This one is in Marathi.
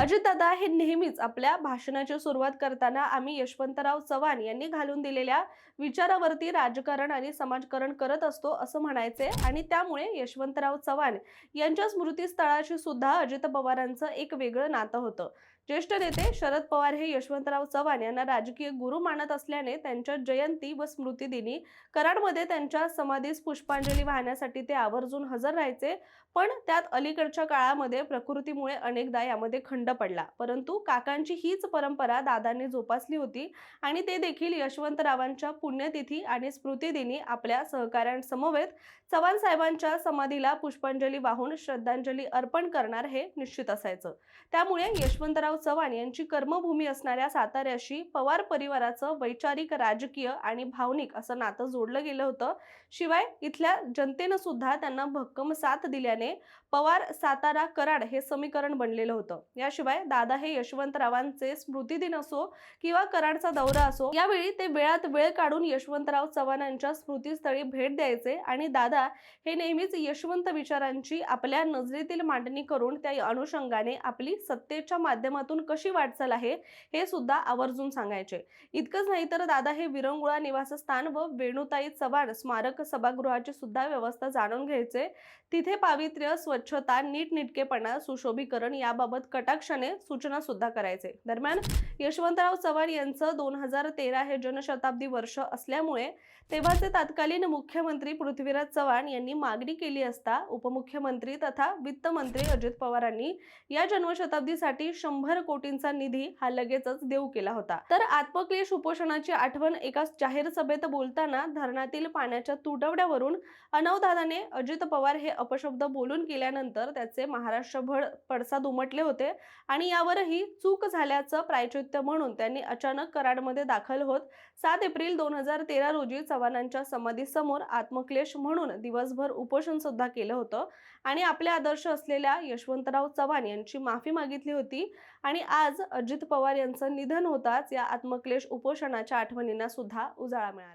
अजितदादा हे नेहमीच आपल्या भाषणाची सुरुवात करताना आम्ही यशवंतराव चव्हाण यांनी घालून दिलेल्या विचारावरती राजकारण आणि समाजकारण करत असतो असं म्हणायचे आणि त्यामुळे यशवंतराव चव्हाण यांच्या स्मृतीस्थळाशी सुद्धा अजित पवारांचं एक वेगळं नातं होतं। ज्येष्ठ नेते शरद पवार हे यशवंतराव चव्हाण यांना राजकीय गुरु मानत असल्याने त्यांच्या जयंती व स्मृतिदिनी कराडमध्ये त्यांच्या समाधीस पुष्पांजली वाहण्यासाठी ते आवर्जून हजर राहायचे। पण त्यात अलीकडच्या काळामध्ये प्रकृतीमुळे अनेकदा यामध्ये खंड पडला, परंतु काकांची हीच परंपरा दादांनी जोपासली होती आणि ते देखील यशवंतरावांच्या पुण्यतिथी आणि स्मृतिदिनी आपल्या सहकाऱ्यांसमवेत चव्हाण साहेबांच्या समाधीला पुष्पांजली वाहून श्रद्धांजली अर्पण करणार हे निश्चित असायचं। त्यामुळे यशवंतराव चव्हाण यांची कर्मभूमी असणाऱ्या साताऱ्याशी पवार परिवाराचं वैचारिक, राजकीय आणि भावनिक असं नातं जोडलं गेलं होतं। शिवाय इथल्या जनतेनं सुद्धा त्यांना भक्कम साथ दिल्याने पवार सातारा कराड हे समीकरण बनलेलं होतं। याशिवाय दादा हे यशवंतरावांचे स्मृतिदिन असो किंवा कराडचा दौरा असो, यावेळी ते वेळात वेळ काढून यशवंतराव चव्हाणांच्या स्मृतीस्थळी भेट द्यायचे आणि दादा हे नेहमीच यशवंत विचारांची आपल्या नजरेतील मांडणी करून त्या अनुषंगाने आपली सत्तेच्या माध्यमातून कशी वाटचाल आहे हे सुद्धा आवर्जून सांगायचे। इतकंच नाही तर दादा हे विरंगुळा निवासस्थान व वेणुताई चव्हाण स्मारक सभागृहाची सुद्धा व्यवस्था जाणून घ्यायचे। तिथे पावित्र्य, स्वच्छता, नीटनेटकेपणा, सुशोभीकरण याबाबत कटाक्षाने सूचना सुद्धा करायचे। दरम्यान यशवंतराव चव्हाण यांचं 2013 हे जनशताब्दी वर्ष असल्यामुळे तेव्हाचे तत्कालीन मुख्यमंत्री पृथ्वीराज चव्हाण यांनी मागणी केली असता उपमुख्यमंत्री तथा वित्तमंत्री अजित पवारांनी या जन्मशताब्दीसाठी 100 कोटींचा निधी हा लगेचच देऊ केला होता। तर आत्मक्लेश उपोषणाची आठवण एका जाहीर सभेत बोलताना धरणातील पाण्याच्या तुटवड्यावरून अनवधानाने अजित पवार हे अपशब्द बोलून गेल्यानंतर त्याचे महाराष्ट्रभर पडसाद उमटले होते आणि यावरही चूक झाल्याचं प्रायश्चित्त म्हणून त्यांनी अचानक कराडमध्ये दाखल होत 7 एप्रिल 2013 रोजी चव्हाणांच्या समाधीसमोर आत्मक्लेश म्हणून दिवसभर उपोषण सुद्धा केलं होतं आणि आपले आदर्श असलेल्या यशवंतराव चव्हाण यांची माफी मागितली होती। आणि आज अजित पवार यांचं निधन होताच या आत्मक्लेश उपोषणाच्या आठवणींना सुद्धा उजाळा मिळाला।